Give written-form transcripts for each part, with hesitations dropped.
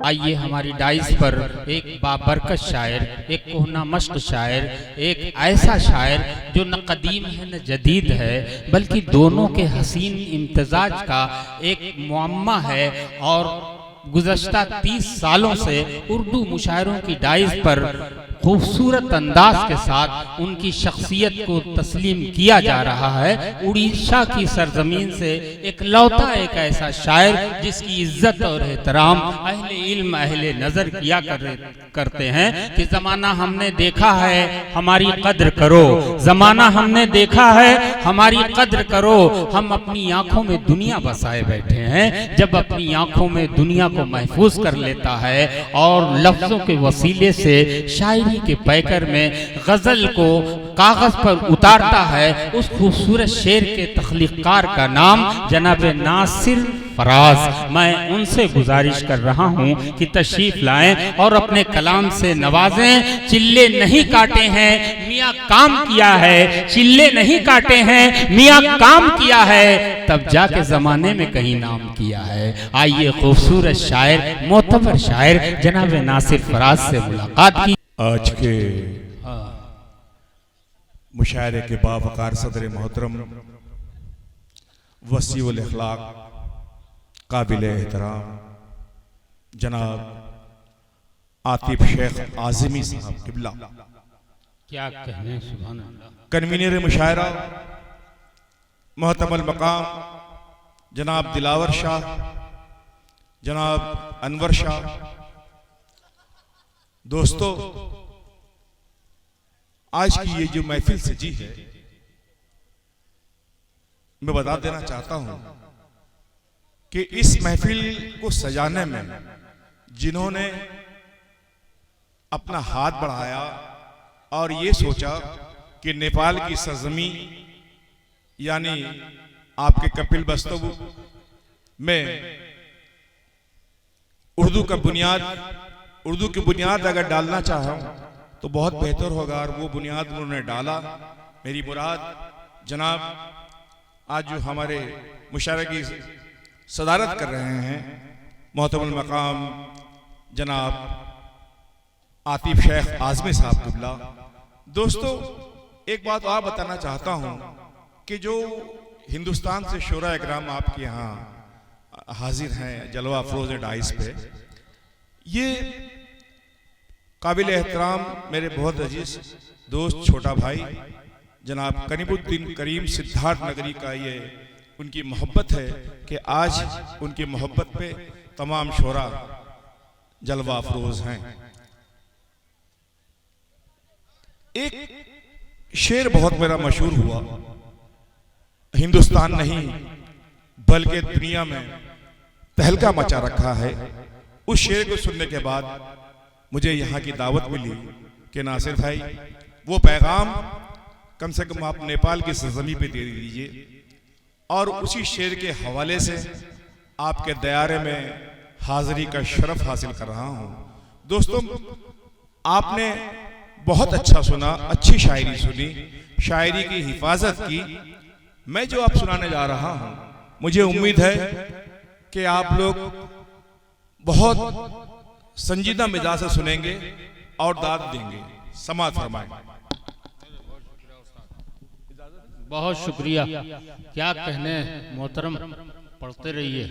आइए हमारी डाइस पर एक बाबरकत शायर, एक कोहना मश्क शायर, एक ऐसा शायर जो न कदीम है न जदीद है, बल्कि दोनों के हसीन इम्तजाज का एक मुअम्मा है और गुज़श्ता 30 सालों से उर्दू मुशायरों की डाइस पर खूबसूरत अंदाज के साथ उनकी शख्सियत को तस्लीम किया जा रहा है। उड़ीसा की सरजमीन से एक लौता एक ऐसा शायर जिसकी इज्जत और एहतराम अहले इल्म अहले नज़र किया करते हैं कि ज़माना हमने देखा है हमारी कद्र करो, ज़माना हमने देखा है हमारी कद्र करो। हम अपनी आंखों में दुनिया बसाए बैठे हैं। जब अपनी आंखों में दुनिया को महफूज कर लेता है और लफ्ज़ों के वसीले से शायरी के पैकर में गजल को कागज पर उतारता है, उस खूबसूरत शेर के तख्लीकार का नाम जनाब नासिर फराज। मैं उनसे गुजारिश कर रहा हूं कि तशरीफ लाएं और अपने कलाम से नवाजें। चिल्ले नहीं काटे हैं मियाँ काम किया है, चिल्ले नहीं काटे हैं मियाँ काम किया है, तब जाके जमाने में कहीं नाम किया है। आइए खूबसूरत शायर मोतबर शायर जनाब नासिर फराज से मुलाकात की। आज के मुशायरे के बावकार सदर मोहतरम वसीउल अखलाक काबिल एहतराम जनाब आतिफ शेख आज़मी साहब किबला, क्या कहने सुभान अल्लाह, कन्वीनर मुशायरा मोहतमल मकाम जनाब दिलावर शाह, जनाब अनवर शाह। दोस्तों, आज की ये जो महफिल सजी है, मैं बता देना चाहता हूं कि इस महफिल को सजाने में जिन्होंने अपना हाथ बढ़ाया और ये सोचा कि नेपाल की सरजमी यानी आपके कपिल वस्तु में उर्दू की बुनियाद अगर डालना चाहा तो बहुत बेहतर होगा, और वो बुनियाद उन्होंने डाला। मेरी मुराद जनाब आज जो हमारे मुशायरे की सदारत कर रहे हैं मोहतरम मकाम जनाब आतिफ शेख आज़मी साहब किबला। दोस्तों, एक बात और बताना चाहता हूं कि जो हिंदुस्तान से शोरा इकराम आपके यहाँ हाजिर हैं जलवा अफरोज डाइस पे, ये काबिल एहतराम मेरे बहुत अजीज दोस्त छोटा भाई जनाब करीमुद्दीन करीम सिद्धार्थ नगरी का ये उनकी मोहब्बत है कि आज उनकी मोहब्बत पे तमाम शोरा जलवा अफरोज हैं। एक शेर बहुत मेरा मशहूर हुआ, हिंदुस्तान नहीं बल्कि दुनिया में तहलका मचा रखा है। उस शेर को सुनने के बाद मुझे यहाँ की दावत मिली कि नासिर भाई वो पैगाम कम से कम आप नेपाल की सरजमी पे दे दीजिए, और उसी शेर के हवाले से आपके दयारे में हाजिरी का शरफ हासिल कर रहा हूँ। दोस्तों, आपने बहुत अच्छा सुना, अच्छी शायरी सुनी, शायरी की हिफाजत की। मैं जो आप सुनाने जा रहा हूँ, मुझे उम्मीद है कि आप लोग बहुत संजीदा मिजाज से सुनेंगे और दाद देंगे। समाअत फरमाएं। बहुत शुक्रिया, क्या कहने मोहतरम, पढ़ते रहिए।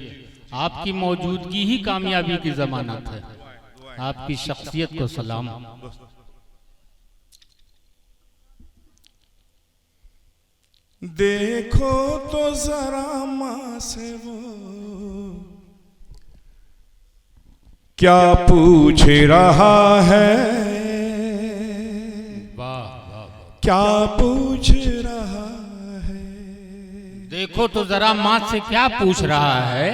आपकी मौजूदगी ही कामयाबी की जमानत है। आपकी शख्सियत को सलाम। देखो तो जरा माँ से वो क्या पूछ रहा है, क्या पूछ रहा है। देखो तो जरा माँ से क्या पूछ रहा है।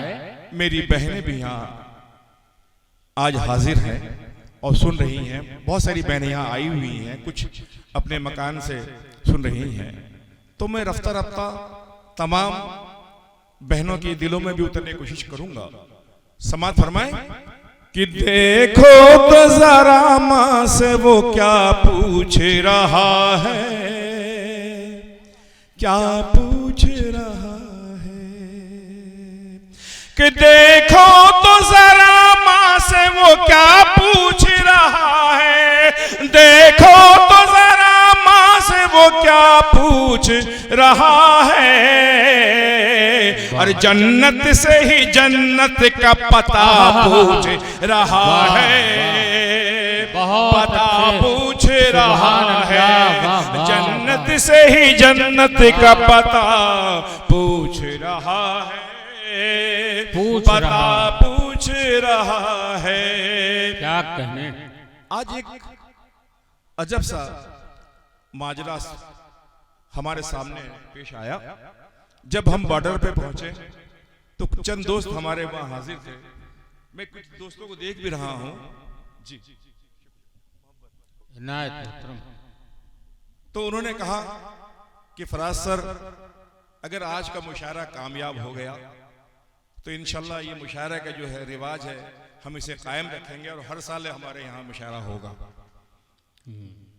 मेरी बहनें भी यहाँ आज हाजिर हैं और सुन रही हैं। बहुत सारी बहनें यहाँ आई हुई हैं, कुछ अपने मकान से सुन रही हैं। तो मैं रफ्ता रफ्ता तमाम बहनों के दिलों में भी उतरने की कोशिश करूंगा। समाअत फरमाएं कि देखो तो जरा माँ से वो क्या पूछ रहा है, क्या पूछ रहा है। कि देखो तो जरा माँ से वो क्या पूछ रहा है, देखो तो जरा माँ से वो क्या पूछ रहा है। और जन्नत से ही जन्नत का पता पूछ रहा है, पता पूछ रहा है। जन्नत से ही जन्नत का पता पूछ रहा है, पता पूछ रहा है। क्या कहने। आज एक अजब सा माजरा हमारे सामने पेश आया। जब हम बॉर्डर पे पहुंचे तो चंद दोस्त हमारे वहां हाजिर थे। मैं कुछ दोस्तों को देख भी रहा हूं जी। तो उन्होंने कहा कि फराज सर, अगर आज का मुशायरा कामयाब हो गया तो इंशाल्लाह ये मुशायरा का जो है रिवाज है हम इसे कायम रखेंगे और हर साल हमारे यहाँ मुशायरा होगा।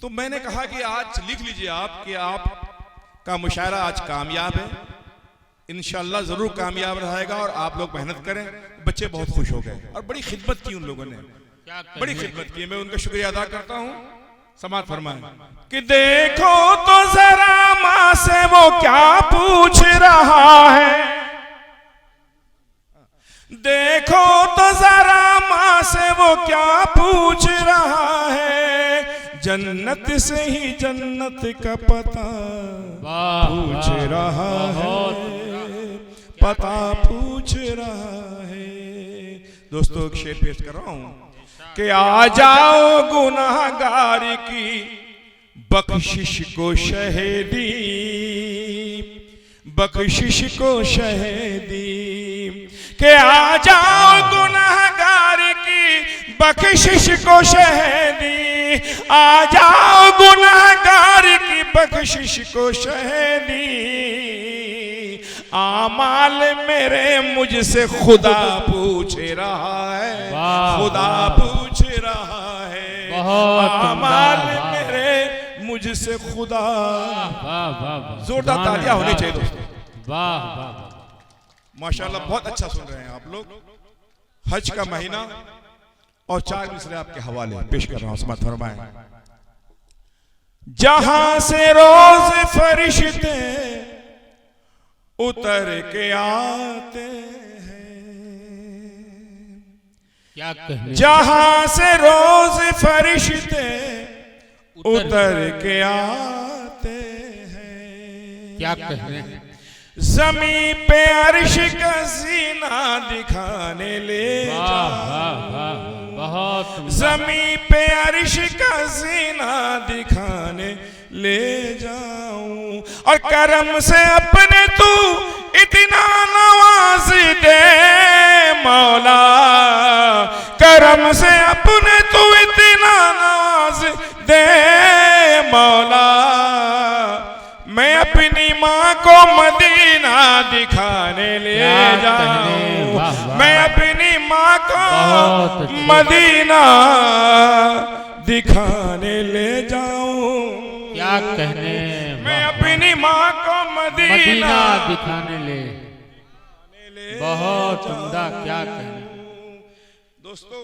तो मैंने कहा कि आज लिख लीजिए आप कि आपका मुशायरा आज कामयाब है, इंशाल्लाह जरूर कामयाब रहेगा और आप लोग मेहनत करें। बच्चे बहुत खुश हो गए और बड़ी खिदमत की उन लोगों ने, बड़ी खिदमत की। मैं उनका शुक्रिया अदा करता हूँ। समात फरमाएं कि देखो तो जरा माँ से वो क्या पूछ रहा है, देखो तो जरा माँ से वो क्या पूछ रहा है। जन्नत से ही जन्नत का पता पूछ रहा है, पता पूछ रहा है। दोस्तों एक शेर पेश कर रहा हूं कि आ जाओ गुनाहगार की बख्शिश को शहीदी, बख्शिश को शहीदी। कि आ जाओ गुनाहगार की बख्शिश को शहीदी, आ जाओ गुनाहगार की बख्शिश को शहीदी। आमाल मेरे मुझसे खुदा पूछ रहा है, खुदा पूछ रहा है। आमाल मेरे मुझसे खुदा। जोरदार तालियां होनी चाहिए दोस्तों। वाह वाह माशाल्लाह, बहुत अच्छा सुन रहे हैं आप लोग। हज का महीना और 4 मिसरे आपके हवाले पेश कर रहा हूं, समात फरमाएं। जहां से रोज फरिश्ते उतर के आते हैं, क्या कहने। जहां से रोज फरिश्ते उतर के आते हैं। क्या कहने। ज़मीं पे अर्श का सीना दिखाने ले बहुत। ज़मीं पे अर्श का सीना दिखाने ले जाऊं और करम से अपने तू इतना नवाज दे मौला, करम से अपने तू इतना नवाज दे मौला। मैं अपनी माँ को मदीना दिखाने ले जाऊं, मैं अपनी माँ को मदीना दिखाने ले जाऊं। क्या कहने। मैं अपनी माँ को मदीना दिखाने ले। बहुत उम्दा। क्या कहने। दोस्तों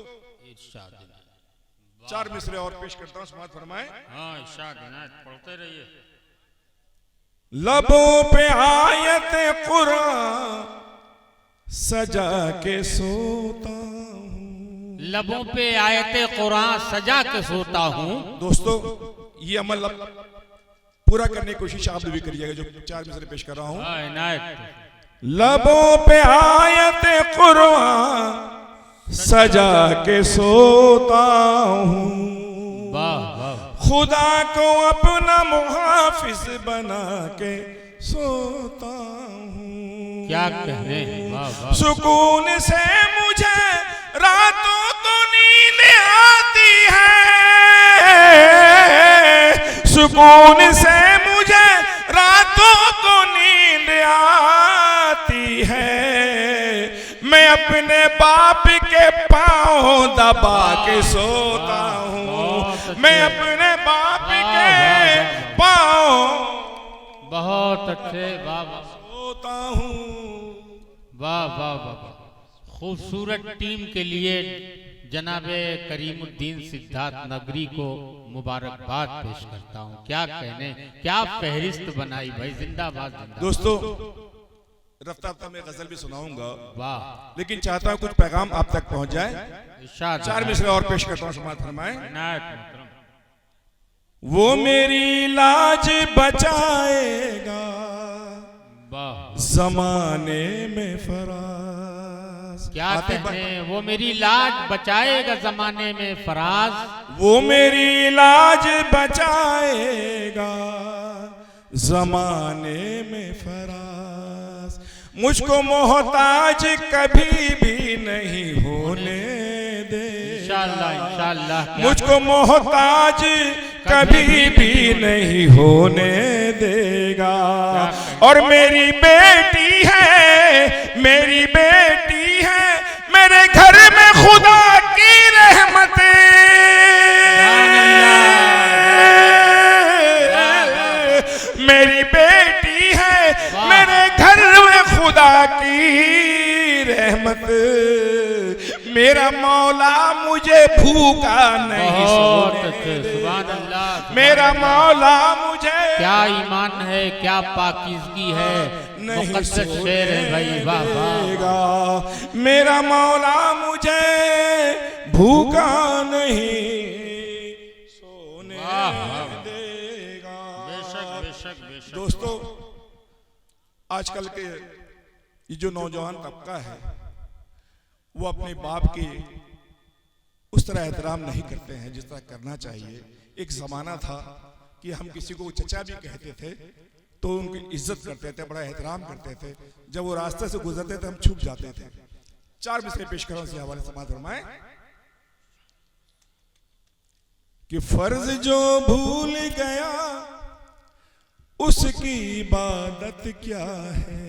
4 मिसरे और पेश करता हूँ, समात फरमाएं। हाँ इरशाद पढ़ते रहिए। लबों पे आयत कुरान सजा के सोता हूँ, लबों पे आयत कुरान सजा के सोता हूँ। दोस्तों ये अमल पूरा करने की कोशिश आप भी करिएगा जो 4 मिसरे पेश कर रहा हूँ। लबों पे आयत कुरान सजा के सोता हूँ, खुदा को अपना मुहाफिज बना के सोता हूँ। क्या कहने। सुकून से मुझे रातों को नींद आती है, सुकून से मुझे रातों को नींद आती है। मैं अपने बाप के पाँव दबा के सोता हूँ, मैं अपने बाप के पाँव बहुत अच्छे। वाह सोता हूँ। वाह वाह वाह। खूबसूरत टीम के लिए जनाबे करीमुद्दीन सिद्धार्थ नगरी को मुबारकबाद पेश करता हूँ। क्या कहने, क्या फहरिस्त बनाई भाई, जिंदाबाद जिंदाबाद। दोस्तों रफ्ता रफ्ता मैं गजल भी सुनाऊंगा, वाह, लेकिन चाहता हूँ कुछ पैगाम आप तक पहुंच जाए। इरशाद 4 मिसरे और पेश करता हूँ, समाअत फरमाएं। इनायत मोहतरम। वो मेरी लाज बचाएगा वाह, जमाने में फराज। क्या कहने, वो मेरी लाज बचाएगा जमाने में फराज। वो मेरी लाज बचाएगा जमाने में फराज। मुझको मोहताज कभी भी नहीं होने दे, इंशाअल्लाह इंशाअल्लाह। मुझको मोहताज कभी भी नहीं होने देगा। और मेरी बेटी है, मेरी बेटी है, मेरे घर में खुदा की रहमतें। मेरी बेटी है, मेरे घर में खुदा की रहमत। मेरा मौला मुझे भूखा नहीं सोने दे। सुभान अल्लाह, मेरा मौला मुझे, क्या ईमान है, क्या पाकीज़गी है, मुक़द्दस शेर है भाई, वाह वाह। मेरा मौला मुझे भूखा नहीं सोने देगा। बेशक बेशक बेशक। दोस्तों आजकल के ये जो नौजवान तबका है वो अपने बाप के उस तरह एहतराम नहीं करते हैं जिस तरह करना चाहिए। एक जमाना था कि हम किसी को चचा भी कहते थे तो उनकी इज्जत करते थे, बड़ा एहतराम करते थे। जब वो रास्ते से गुजरते थे हम छुप जाते थे। 4 मिसरे पेश करो इसी हवाले से समाअत फरमाएं कि फर्ज जो भूल गया उसकी इबादत क्या है।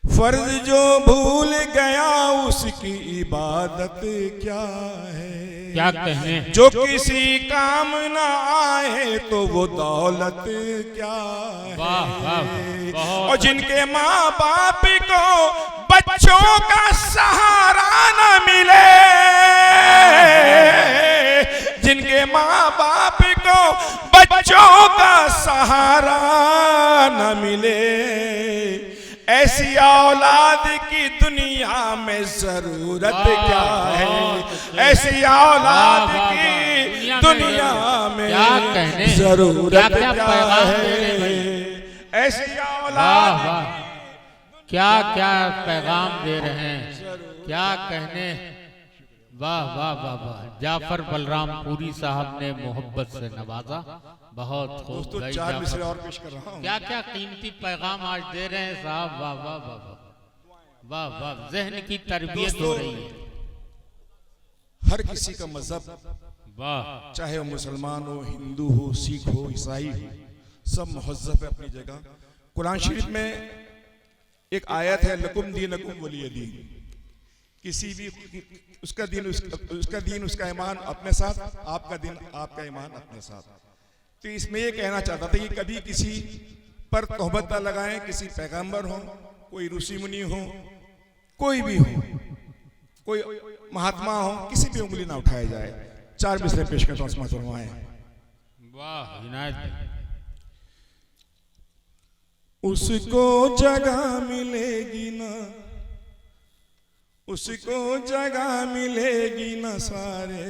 फर्ज जो भूल गया उसकी इबादत क्या है। क्या कहने, जो किसी काम ना आए तो वो दौलत क्या है। वाह वाह, बहुत और जिनके माँ बाप को बच्चों का सहारा न मिले, जिनके माँ बाप को बच्चों का सहारा न मिले, ऐसी औलाद की दुनिया में जरूरत क्या है। ऐसी औलाद की दुनिया में जरूरत क्या है। ऐसी औलाद, क्या क्या पैगाम दे रहे हैं, क्या कहने, वाह वाह वाह वाह। जाफर बलराम पूरी साहब ने मोहब्बत से नवाजा, बहुत खूब। दोस्तों 4 मिसरे और पेश कर रहा हूँ। क्या क्या कीमती पैगाम आज दे रहे हैं साहब, वाह वाह वाह वाह वाह वाह। जहन की तरबियत हो रही है। हर किसी का मजहब, वाह, चाहे वो मुसलमान हो, हिंदू हो, सिख हो, ईसाई हो, सब महज़्ज़ब है अपनी जगह। कुरान शरीफ में एक आयत है, लकुम दीनकुम वलिय दीन। किसी भी उसका दीन उसका ईमान अपने साथ, आपका दिन आपका ईमान अपने साथ। तो इसमें ये कहना चाहता था कि कभी किसी पर तोहमत न लगाएं, किसी पैगंबर हो, कोई ऋषि मुनि हो, कोई भी हो, कोई महात्मा हो, किसी भी उंगली ना उठाया जाए। 4 मिसरे पेश करता हूं, समाअत फरमाएं। वाह इनायत। उसको जगह मिलेगी ना, उसको जगह मिलेगी ना सारे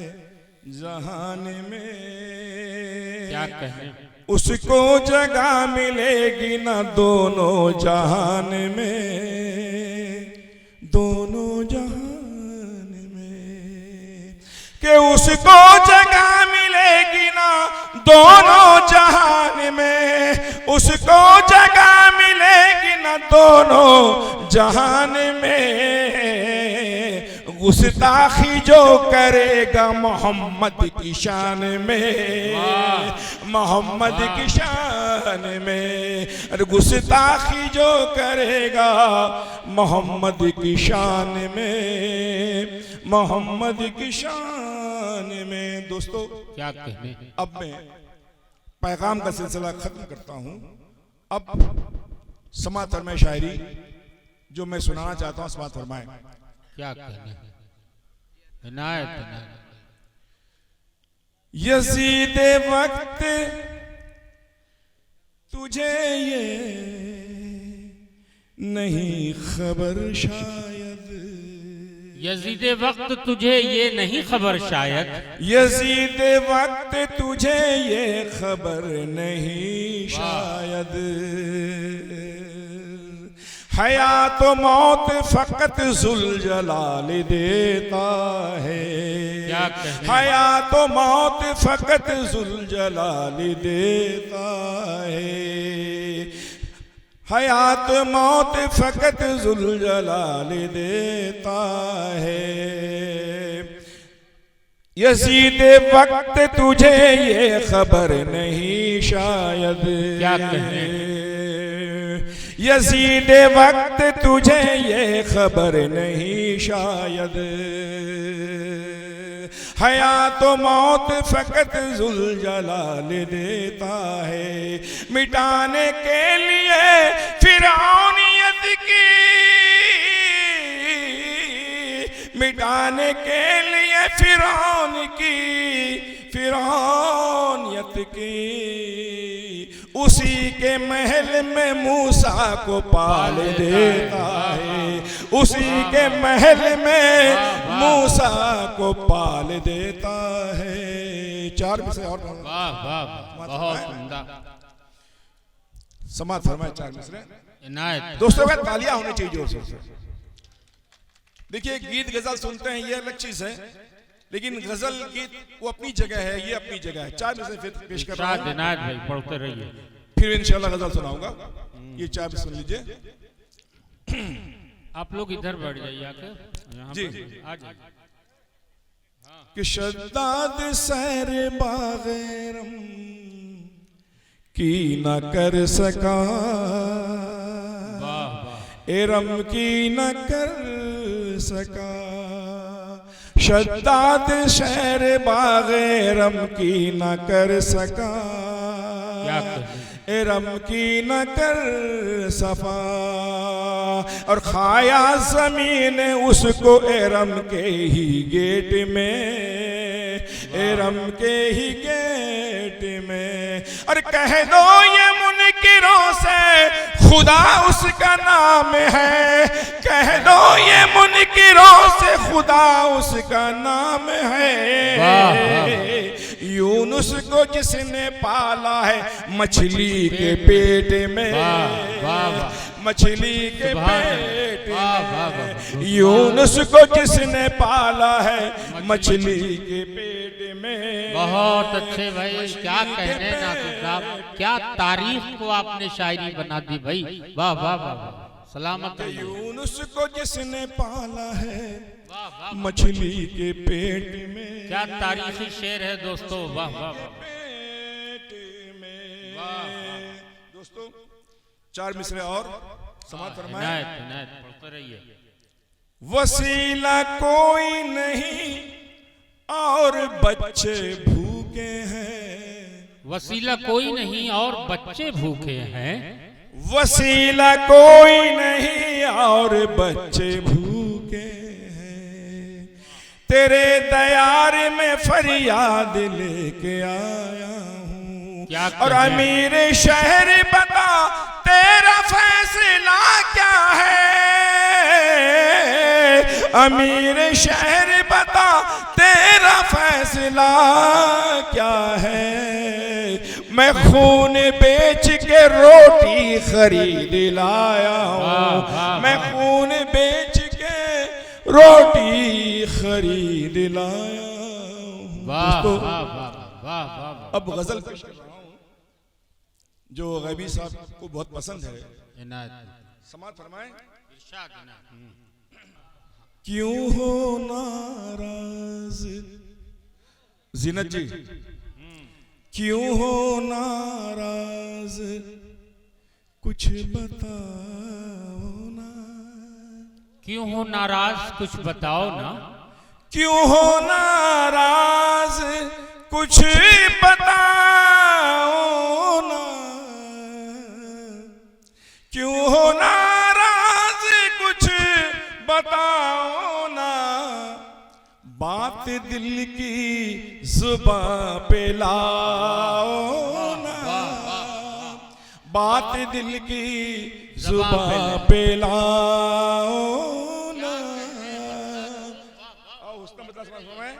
जहान में। क्या कहने, उसको जगह मिलेगी ना दोनों जहान में, दोनों जहान में। कि उसको जगह मिलेगी ना दोनों जहान में, उसको जगह मिलेगी ना दोनों जहान में। गुस्ताखी जो करेगा मोहम्मद की शान में, मोहम्मद की शान में। अरे गुस्ताखी जो करेगा मोहम्मद की शान में, मोहम्मद की शान में। दोस्तों क्या कहने, अब मैं पैगाम का सिलसिला खत्म करता हूं। अब समाअत फरमाएं शायरी जो मैं सुनाना चाहता हूं, समाअत फरमाएं। क्या कहने, इनायत इनायत। यजीद वक्त तुझे ये नहीं खबर शायद, यजीद वक्त तुझे ये नहीं खबर शायद, यजीद वक्त तुझे ये खबर नहीं शायद, हयात मौत फकत जुल जलाल देता है, हयात मौत फकत जुल जलाल देता है, हयात मौत फकत जुल जलाल देता है, यजीद वक्त तुझे ये खबर नहीं शायद, क्या कहने, यजीद वक्त तुझे ये खबर नहीं शायद, हयात मौत फकत जुल जलाल देता है, मिटाने के लिए फिरौनियत की, मिटाने के लिए फिरौन की फिरौनियत की, उसी के महल में मूसा को पाल देता है, उसी के महल में मूसा को पाल देता है। चार में से और वाह वाह बहुत उम्दा, समाज फरमाए चार मिसरे। इनायत। दोस्तों का तालियां होनी चाहिए जोर से। देखिए गीत गजल सुनते हैं ये अलग चीज है, लेकिन गजल गीत वो अपनी जगह है, ये अपनी जगह है। चार में से फिर पेश कर रहा हूं, इनायत भाई पढ़ते रहिए, फिर इंशाल्लाह गजल सुनाऊंगा। ये चार में सुन लीजिए। आप लोग इधर बैठ जाइए आके, यहाँ जी आ जाइए। कि शद्दाद सैर बागैरम की न कर सका, एरम की न कर सका, शद्दाद शहर बागैरम की न कर सका, एरम की न कर सफा, और खाया जमीन उसको एरम के ही गेट में, एरम के ही गेट में। और कह दो ये मुनकिरों से खुदा उसका नाम है, कह दो ये मुनकिरों से खुदा उसका नाम है। यूनुस को जिसने पाला है मछली के पेट में, मछली के पेट में, यूनुस को जिसने पाला है मछली के पेट में। बहुत अच्छे भाई, क्या कहने नासिर साहब, क्या तारीख को आपने शायरी बना दी भाई, वाह वाह वाह, सलामत। यूनुस को जिसने पाला है मछली के पेट में, क्या तारीखी शेर है दोस्तों, वाह वाह पेट में। दोस्तों चार मिसरे और समाज फरमाए। पढ़ते रहिए। वसीला कोई नहीं और बच्चे भूखे हैं, वसीला कोई नहीं और बच्चे भूखे हैं, वसीला कोई नहीं और बच्चे भूखे हैं, तेरे दयार में फरियाद लेके आया हूँ। और अमीर शहर बता तेरा फैसला क्या है, अमीर शहर बता तेरा फैसला क्या है। मैं खून बेच के रोटी खरीद लाया हूँ, मैं खून बेच के रोटी खरीद लाया हूँ। अब गजल पेश कर रहा हूँ जो गैबी साहब को बहुत पसंद है। समाज फरमाएं। क्यों हो नाराज जीनत जी, क्यों हो नाराज कुछ बताओ ना, क्यों हो नाराज कुछ बताओ ना, क्यों हो नाराज कुछ बताओ ना, क्यों हो नाराज कुछ बताओ ना। दिल की जुबां पे लाओ ना, बात दिल की जुबां पे लाओ ना। उसका मतलब समझ में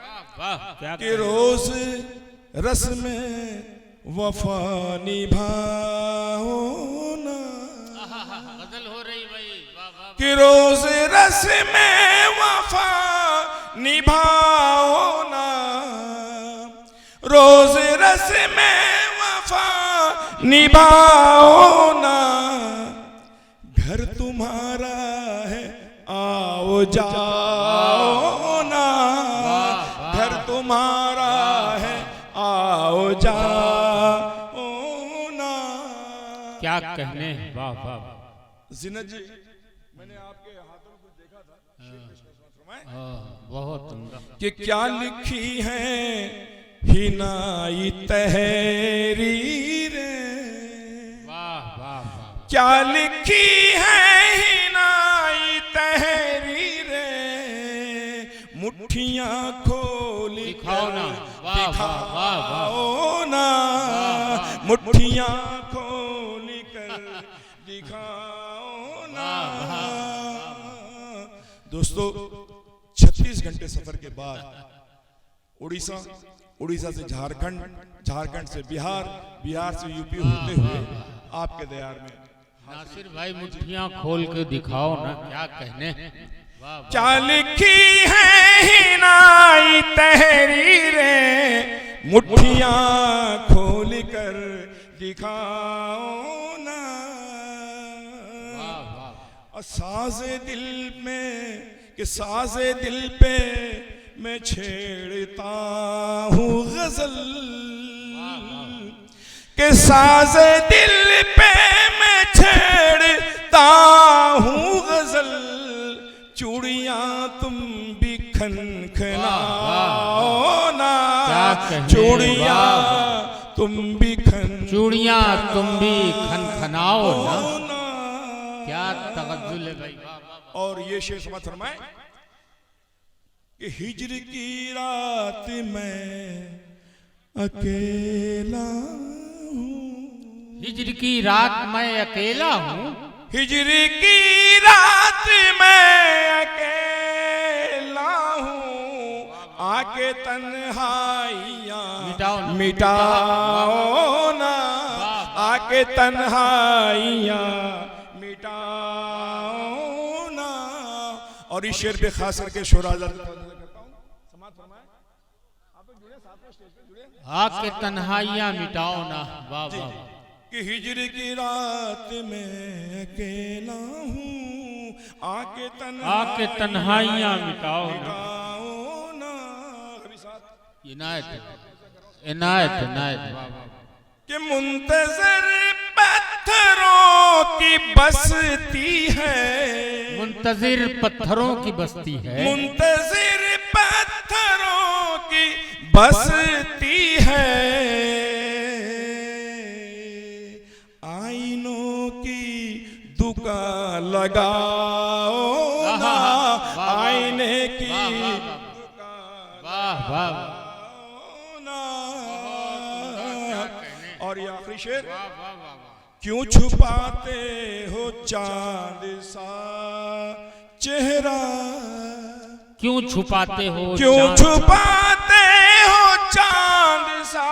कि रोज रस्म वफा निभाओ ना, गजल हो रही भाई, कि रोज रस्म वफा निभाओ ना, रोज रस्म वफा निभाओ ना। घर तुम्हारा है आओ जाओ ना, घर तुम्हारा है आओ जाओ ना। क्या कहने, वाह वाह। जिन्नत जी, मैंने आपके हाथों में कुछ देखा था, बहुत उम्दा। कि क्या लिखी है हिनाई तहरीरें, वाह वाह वाह। क्या लिखी है हिनाई तहरीरें, मुट्ठियां खोली दिखाओ ना, वाह वाह वाह वाह, ना, मुट्ठियां खोली कर दिखाओ ना। दोस्तों, 36 घंटे सफर के बाद उड़ीसा, उड़ीसा से झारखंड, झारखंड से बिहार, बिहार से यूपी होते हुए आपके दयार में नासिर भाई मुट्ठियां खोल के दिखाओ ना, क्या कहने, वाह वाह। क्या लिखी है हिनाई तहरीरें, मुट्ठियां खोल कर दिखाओ ना। और साज़े दिल में, कि साज़े दिल पे मैं छेड़ता हूँ गजल, कि साज़े दिल पे मैं छेड़ता हूँ गजल। चूड़ियाँ तुम भी खनखनाओ ना, चूड़ियाँ तुम भी चूड़ियाँ तुम भी खनखनाओ ना। क्या तगज्जुल है भाई। और ये शेर समझ फरमाए कि हिज्र की रात में अकेला हूँ, हिज्र की रात मैं अकेला हूँ, हिज्र की रात में अकेला हूँ। आके तन्हाइयाँ मिटाओ ना, आके तन्हाइयाँ मिटाओ ना। और इस शेर पे खास करके शोराज़र करता हूँ, समाज फरमाए। आप लोग जुड़े साथ में, स्टेज पे जुड़े। आके तन्हाइयाँ मिटाओ ना, वाह वाह। कि हिज्र की रात में अकेला हूँ, आके तन्हाइयाँ मिटाओ ना। इनायत इनायत इनायत, कि मुंतज़िर पत्थरों की बस्ती है, मुंतज़िर पत्थरों की बस्ती है, मुंतज़िर पत्थरों की बस्ती है। आईनों की दुकान लगाओ ना, आईने की दुकान वाह वाह। ना। और ये आखिरी शेर, वाह वाह वाह। क्यों छुपाते हो चांद सा चेहरा, क्यों छुपाते हो, क्यों छुपाते हो चांद सा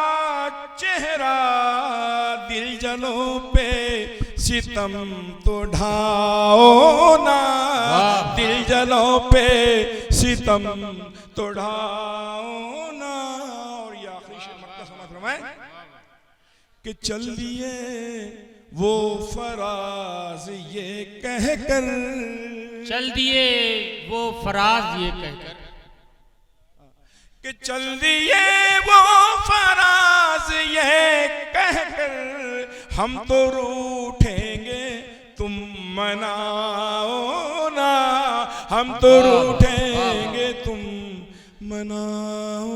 चेहरा। दिल जलों पे सितम तो ढाओ ना, दिल जलों पे सितम तो ढाओ ना। और ये आखिरी शेर मक्का समझ फरमाए कि चल दिए वो फराज ये कहकर, चल दिए वो फराज ये कहकर, कि चल दिए वो फराज ये कहकर। हम तो रूठेंगे तुम मनाओ ना, हम तो रूठेंगे तुम मनाओ